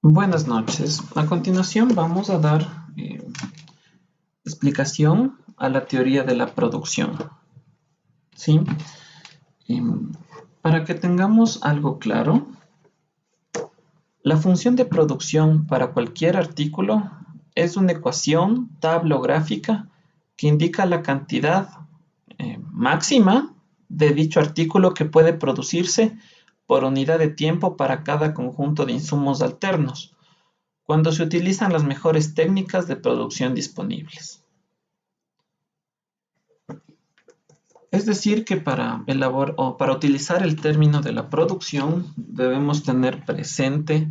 Buenas noches. A continuación vamos a dar explicación a la teoría de la producción. ¿Sí? Para que tengamos algo claro, la función de producción para cualquier artículo es una ecuación tablográfica que indica la cantidad máxima de dicho artículo que puede producirse por unidad de tiempo para cada conjunto de insumos alternos, cuando se utilizan las mejores técnicas de producción disponibles. Es decir, que para utilizar el término de la producción debemos tener presente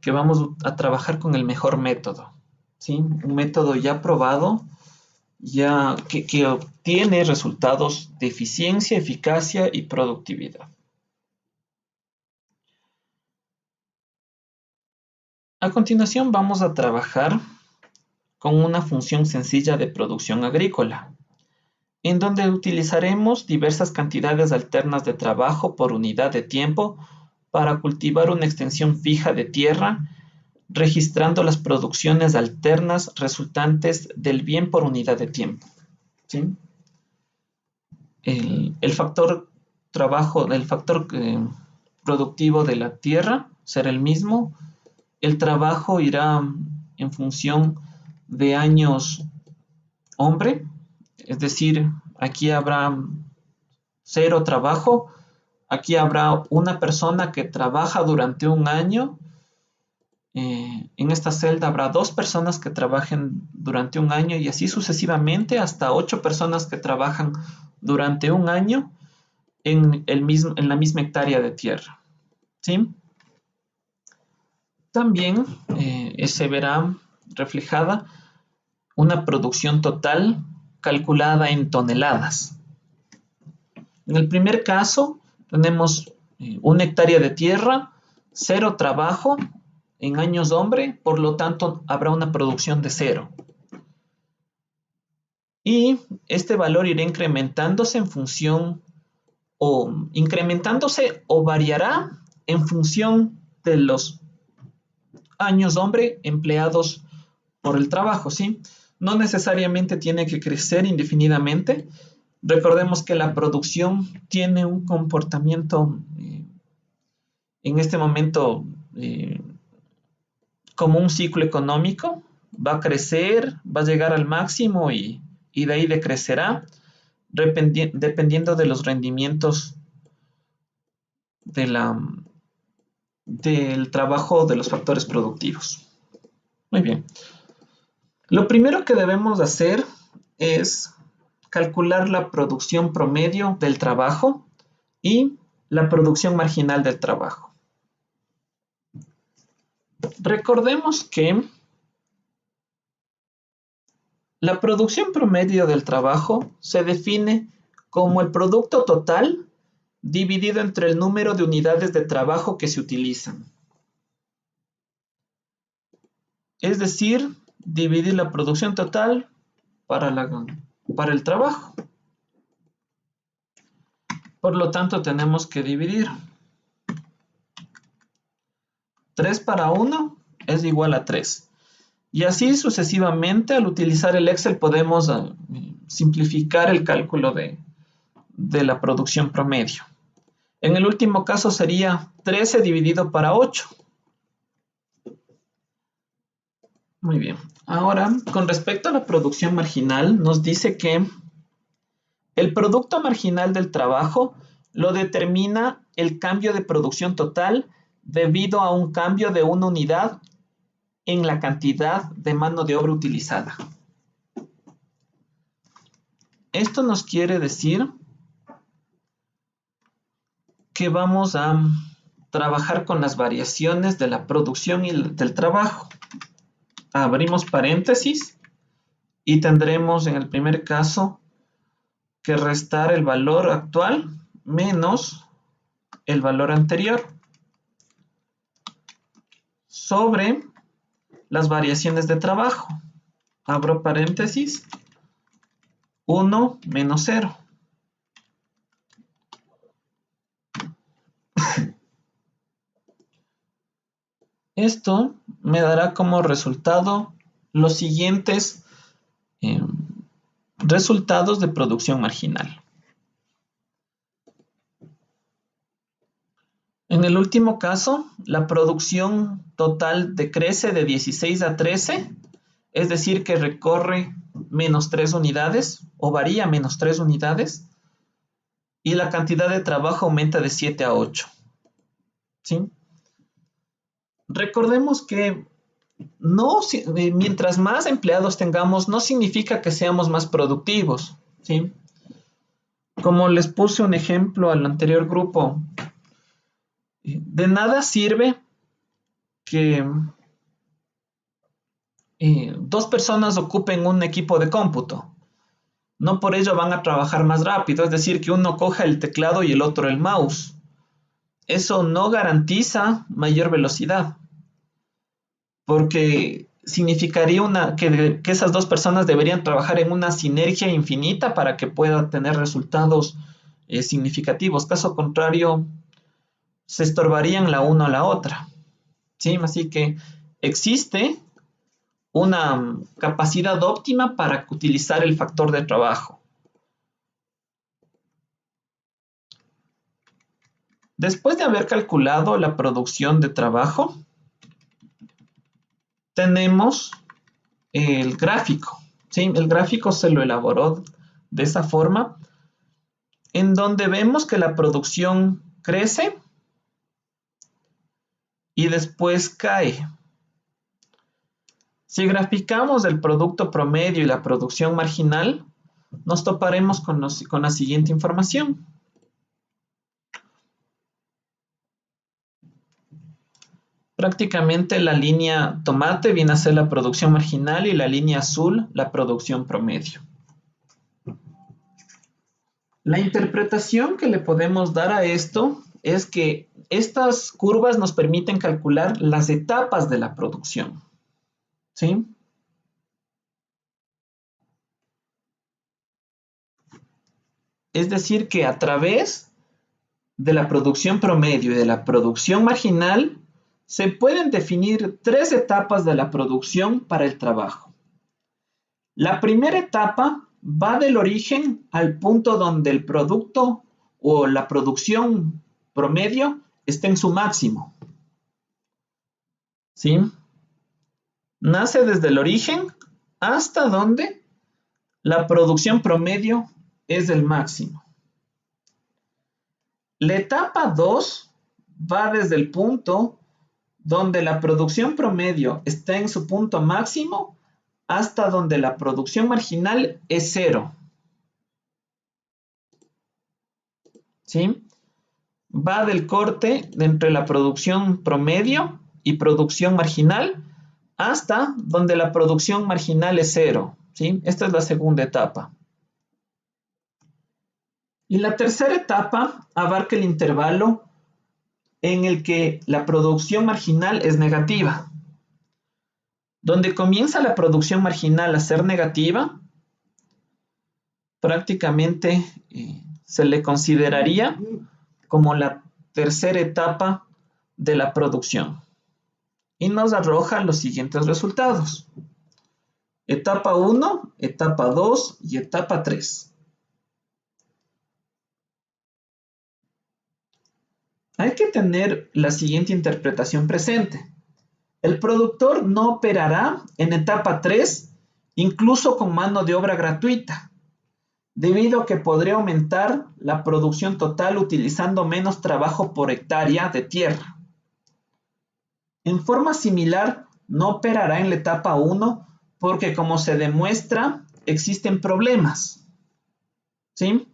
que vamos a trabajar con el mejor método, ¿sí? Un método ya probado, que obtiene resultados de eficiencia, eficacia y productividad. A continuación vamos a trabajar con una función sencilla de producción agrícola, en donde utilizaremos diversas cantidades alternas de trabajo por unidad de tiempo para cultivar una extensión fija de tierra, registrando las producciones alternas resultantes del bien por unidad de tiempo. ¿Sí? El factor trabajo, el factor productivo de la tierra será el mismo. El trabajo irá en función de años hombre, es decir, aquí habrá 0 trabajo, aquí habrá una persona que trabaja durante un año, en esta celda habrá 2 personas que trabajen durante un año y así sucesivamente hasta 8 personas que trabajan durante un año en la misma hectárea de tierra. ¿Sí? También se verá reflejada una producción total calculada en toneladas. En el primer caso tenemos una hectárea de tierra, 0 trabajo en años hombre, por lo tanto habrá una producción de 0. Y este valor irá incrementándose en función o variará en función de los años hombre empleados por el trabajo, ¿sí? No necesariamente tiene que crecer indefinidamente. Recordemos que la producción tiene un comportamiento en este momento como un ciclo económico. Va a crecer, va a llegar al máximo y de ahí decrecerá dependiendo de los rendimientos del trabajo de los factores productivos. Muy bien. Lo primero que debemos hacer es calcular la producción promedio del trabajo y la producción marginal del trabajo. Recordemos que la producción promedio del trabajo se define como el producto total dividido entre el número de unidades de trabajo que se utilizan. Es decir, dividir la producción total para el trabajo. Por lo tanto, tenemos que dividir. 3 para 1 es igual a 3. Y así sucesivamente, al utilizar el Excel podemos simplificar el cálculo de la producción promedio. En el último caso sería 13 dividido para 8. Muy bien. Ahora, con respecto a la producción marginal, nos dice que el producto marginal del trabajo lo determina el cambio de producción total debido a un cambio de una unidad en la cantidad de mano de obra utilizada. Esto nos quiere decir que vamos a trabajar con las variaciones de la producción y del trabajo. Abrimos paréntesis y tendremos en el primer caso que restar el valor actual menos el valor anterior sobre las variaciones de trabajo. Abro paréntesis, 1 menos 0. Esto me dará como resultado los siguientes resultados de producción marginal. En el último caso, la producción total decrece de 16 a 13, es decir, que recorre menos 3 unidades o varía menos 3 unidades, y la cantidad de trabajo aumenta de 7 a 8. ¿Sí? Recordemos que no, mientras más empleados tengamos, no significa que seamos más productivos. ¿Sí? Como les puse un ejemplo al anterior grupo, de nada sirve que dos personas ocupen un equipo de cómputo. No por ello van a trabajar más rápido, es decir, que uno coja el teclado y el otro el mouse. Eso no garantiza mayor velocidad, porque significaría que esas dos personas deberían trabajar en una sinergia infinita para que puedan tener resultados significativos. Caso contrario, se estorbarían la una a la otra. ¿Sí? Así que existe una capacidad óptima para utilizar el factor de trabajo. Después de haber calculado la producción de trabajo, tenemos el gráfico. ¿Sí? El gráfico se lo elaboró de esa forma, en donde vemos que la producción crece y después cae. Si graficamos el producto promedio y la producción marginal, nos toparemos con la siguiente información. Prácticamente la línea tomate viene a ser la producción marginal y la línea azul la producción promedio. La interpretación que le podemos dar a esto es que estas curvas nos permiten calcular las etapas de la producción. ¿Sí? Es decir, que a través de la producción promedio y de la producción marginal se pueden definir tres etapas de la producción para el trabajo. La primera etapa va del origen al punto donde el producto o la producción promedio está en su máximo. ¿Sí? Nace desde el origen hasta donde la producción promedio es el máximo. La etapa 2 va desde el punto donde la producción promedio está en su punto máximo hasta donde la producción marginal es cero. ¿Sí? Va del corte entre la producción promedio y producción marginal hasta donde la producción marginal es cero. ¿Sí? Esta es la segunda etapa. Y la tercera etapa abarca el intervalo en el que la producción marginal es negativa. Donde comienza la producción marginal a ser negativa, prácticamente se le consideraría como la tercera etapa de la producción. Y nos arroja los siguientes resultados. Etapa 1, etapa 2 y etapa 3. Hay que tener la siguiente interpretación presente. El productor no operará en etapa 3 incluso con mano de obra gratuita, debido a que podría aumentar la producción total utilizando menos trabajo por hectárea de tierra. En forma similar, no operará en la etapa 1 porque, como se demuestra, existen problemas. ¿Sí?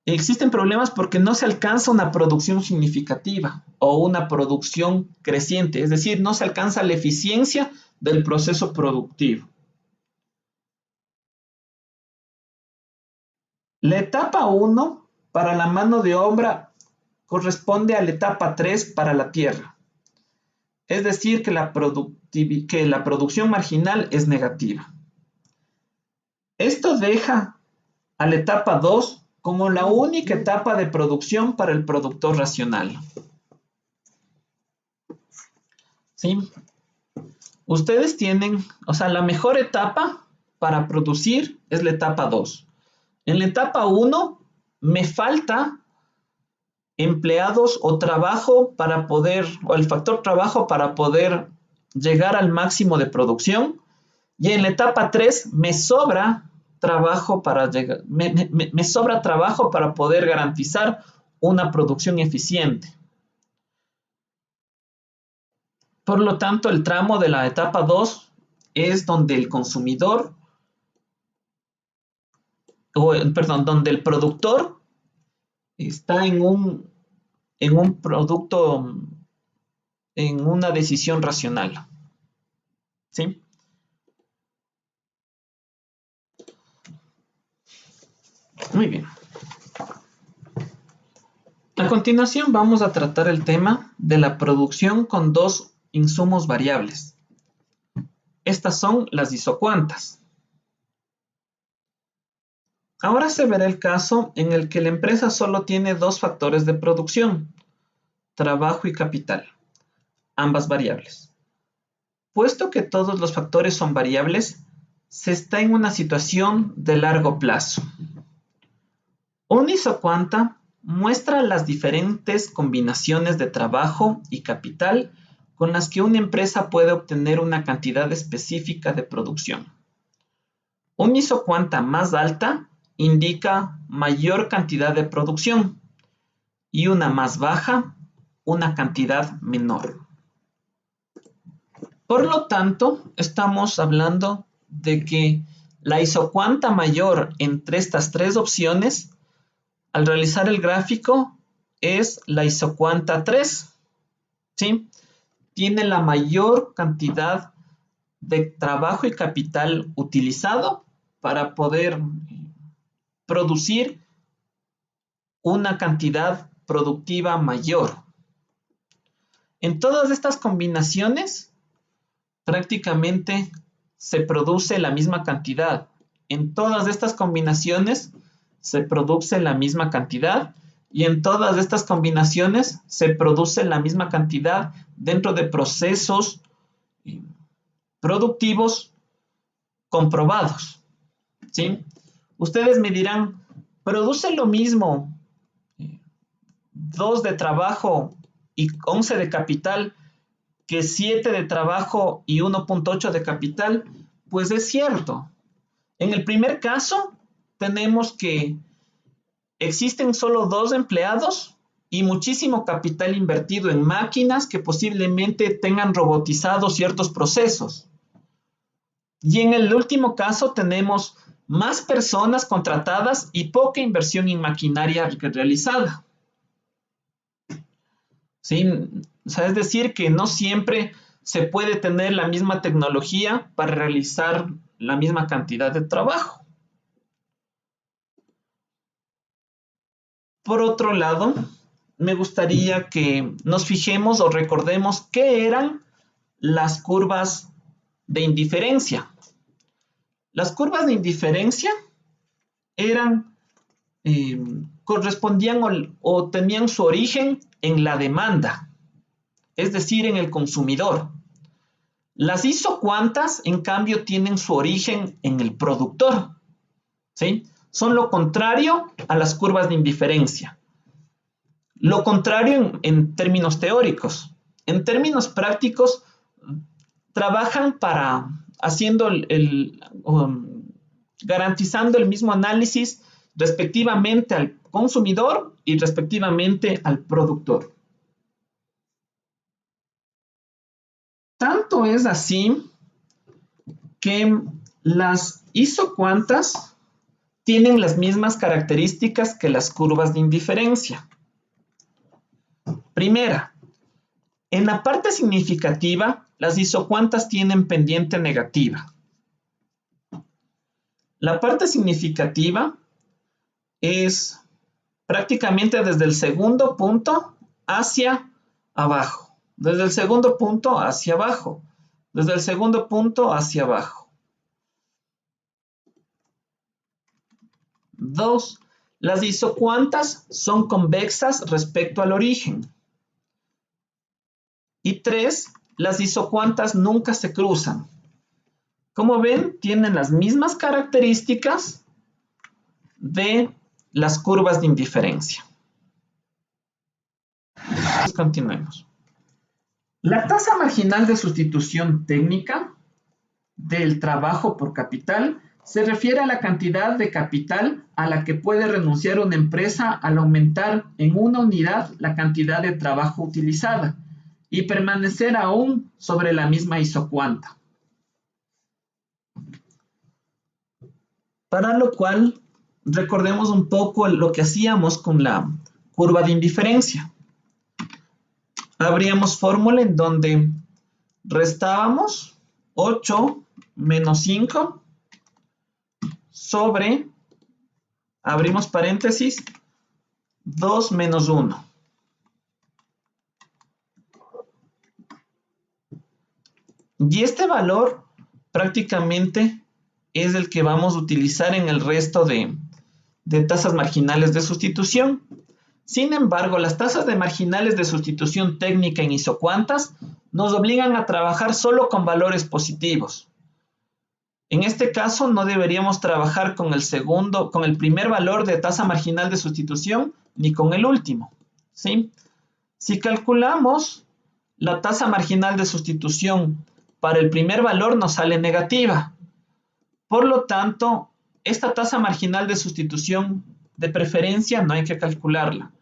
Existen problemas porque no se alcanza una producción significativa o una producción creciente, es decir, no se alcanza la eficiencia del proceso productivo. La etapa 1 para la mano de obra corresponde a la etapa 3 para la tierra. Es decir, que la producción marginal es negativa. Esto deja a la etapa 2 como la única etapa de producción para el productor racional. ¿sí? Ustedes tienen, o sea, la mejor etapa para producir es la etapa 2. En la etapa 1 me falta empleados o trabajo para poder, o el factor trabajo para poder llegar al máximo de producción. Y en la etapa 3 me sobra trabajo para llegar, me sobra trabajo para poder garantizar una producción eficiente. Por lo tanto, el tramo de la etapa 2 es donde el consumidor, perdón, donde el productor está en un producto, en una decisión racional. ¿Sí? Muy bien. A continuación vamos a tratar el tema de la producción con dos insumos variables. Estas son las isocuantas. Ahora se verá el caso en el que la empresa solo tiene dos factores de producción, trabajo y capital, ambas variables. Puesto que todos los factores son variables, se está en una situación de largo plazo. Una isocuanta muestra las diferentes combinaciones de trabajo y capital con las que una empresa puede obtener una cantidad específica de producción. Una isocuanta más alta indica mayor cantidad de producción y una más baja, una cantidad menor. Por lo tanto, estamos hablando de que la isocuanta mayor entre estas tres opciones, al realizar el gráfico, es la isocuanta 3. ¿Sí? Tiene la mayor cantidad de trabajo y capital utilizado para poder producir una cantidad productiva mayor. En todas estas combinaciones, prácticamente se produce la misma cantidad. En todas estas combinaciones se produce la misma cantidad y en todas estas combinaciones se produce la misma cantidad dentro de procesos productivos comprobados. ¿Sí? Ustedes me dirán, ¿produce lo mismo 2 de trabajo y 11 de capital que 7 de trabajo y 1.8 de capital? Pues es cierto. En el primer caso, tenemos que existen solo 2 empleados y muchísimo capital invertido en máquinas que posiblemente tengan robotizados ciertos procesos. Y en el último caso tenemos más personas contratadas y poca inversión en maquinaria realizada. ¿Sí? O sea, es decir, que no siempre se puede tener la misma tecnología para realizar la misma cantidad de trabajo. Por otro lado, me gustaría que nos fijemos o recordemos qué eran las curvas de indiferencia. Las curvas de indiferencia eran, correspondían o tenían su origen en la demanda, es decir, en el consumidor. Las isocuantas, en cambio, tienen su origen en el productor. ¿Sí? Son lo contrario a las curvas de indiferencia. Lo contrario en términos teóricos. En términos prácticos, trabajan para haciendo garantizando el mismo análisis respectivamente al consumidor y respectivamente al productor. Tanto es así que las isocuantas tienen las mismas características que las curvas de indiferencia. Primera, en la parte significativa, las isocuantas tienen pendiente negativa. La parte significativa es prácticamente desde el segundo punto hacia abajo. Desde el segundo punto hacia abajo. Desde el segundo punto hacia abajo. 2. Las isocuantas son convexas respecto al origen. Y 3. las isocuantas nunca se cruzan. Como ven, tienen las mismas características de las curvas de indiferencia. Continuemos. La tasa marginal de sustitución técnica del trabajo por capital se refiere a la cantidad de capital a la que puede renunciar una empresa al aumentar en una unidad la cantidad de trabajo utilizada y permanecer aún sobre la misma isocuanta. Para lo cual, recordemos un poco lo que hacíamos con la curva de indiferencia. Habríamos fórmula en donde restábamos 8 menos 5 sobre, abrimos paréntesis, 2 menos 1. Y este valor prácticamente es el que vamos a utilizar en el resto de tasas marginales de sustitución. Sin embargo, las tasas de marginales de sustitución técnica en isocuantas nos obligan a trabajar solo con valores positivos. En este caso, no deberíamos trabajar con el primer valor de tasa marginal de sustitución ni con el último, ¿sí? Si calculamos la tasa marginal de sustitución para el primer valor, nos sale negativa. Por lo tanto, esta tasa marginal de sustitución de preferencia no hay que calcularla,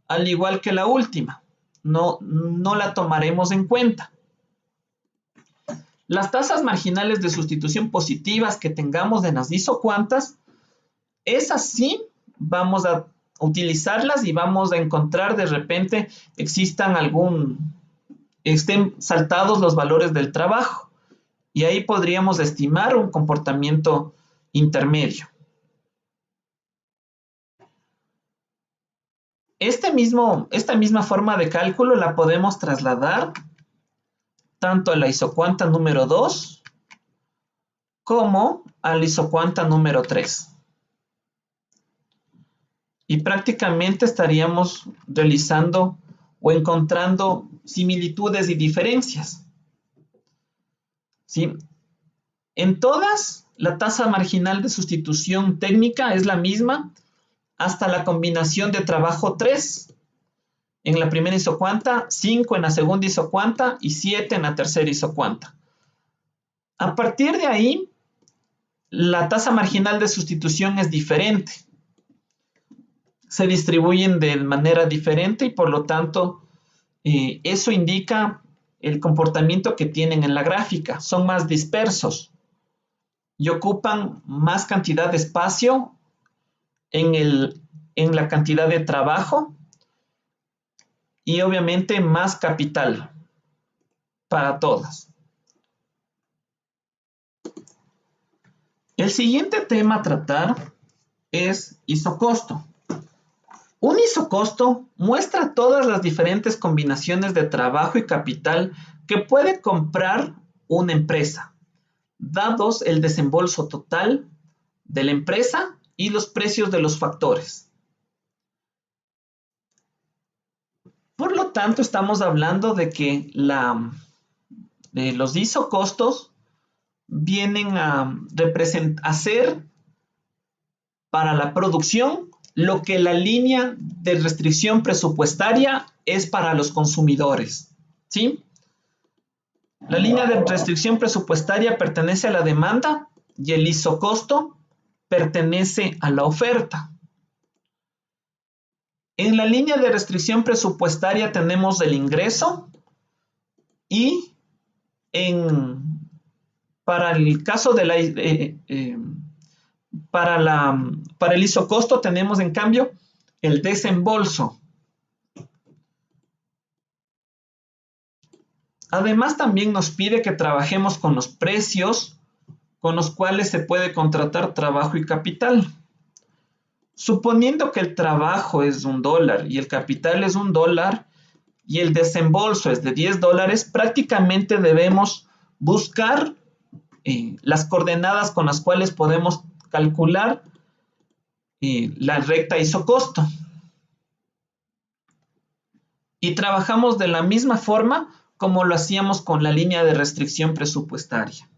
al igual que la última, no la tomaremos en cuenta. Las tasas marginales de sustitución positivas que tengamos en las isocuantas, esas sí vamos a utilizarlas y vamos a encontrar de repente estén saltados los valores del trabajo. Y ahí podríamos estimar un comportamiento intermedio. Esta misma forma de cálculo la podemos trasladar tanto a la isocuanta número 2 como a la isocuanta número 3. Y prácticamente estaríamos realizando o encontrando similitudes y diferencias. ¿Sí? En todas, la tasa marginal de sustitución técnica es la misma hasta la combinación de trabajo 3 en la primera isocuanta, 5 en la segunda isocuanta y 7 en la tercera isocuanta. A partir de ahí, la tasa marginal de sustitución es diferente. Se distribuyen de manera diferente y por lo tanto eso indica el comportamiento que tienen en la gráfica. Son más dispersos y ocupan más cantidad de espacio en la cantidad de trabajo y obviamente más capital para todas. El siguiente tema a tratar es isocosto. Un isocosto muestra todas las diferentes combinaciones de trabajo y capital que puede comprar una empresa, dados el desembolso total de la empresa y los precios de los factores. Por lo tanto, estamos hablando de que los isocostos vienen a ser para la producción lo que la línea de restricción presupuestaria es para los consumidores, ¿sí? La línea de restricción presupuestaria pertenece a la demanda y el isocosto pertenece a la oferta. En la línea de restricción presupuestaria tenemos el ingreso y para el caso de para el isocosto tenemos en cambio el desembolso. Además también nos pide que trabajemos con los precios con los cuales se puede contratar trabajo y capital. Suponiendo que el trabajo es $1 y el capital es $1 y el desembolso es de $10, prácticamente debemos buscar las coordenadas con las cuales podemos calcular la recta isocosto. Y trabajamos de la misma forma como lo hacíamos con la línea de restricción presupuestaria.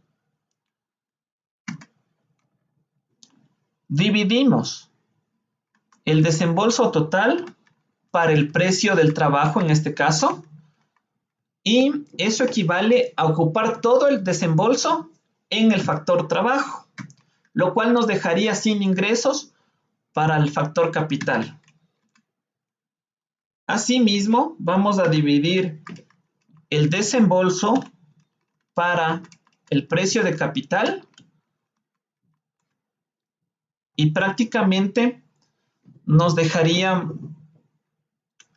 Dividimos el desembolso total para el precio del trabajo en este caso, y eso equivale a ocupar todo el desembolso en el factor trabajo, lo cual nos dejaría sin ingresos para el factor capital. Asimismo, vamos a dividir el desembolso para el precio de capital y prácticamente nos dejaría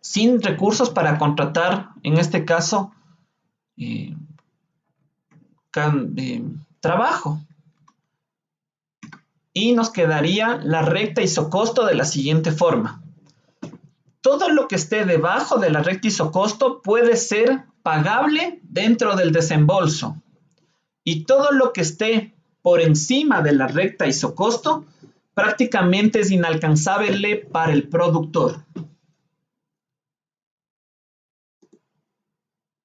sin recursos para contratar, en este caso, trabajo. Y nos quedaría la recta isocosto de la siguiente forma. Todo lo que esté debajo de la recta isocosto puede ser pagable dentro del desembolso. Y todo lo que esté por encima de la recta isocosto prácticamente es inalcanzable para el productor.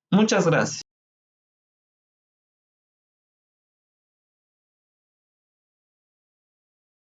Muchas gracias.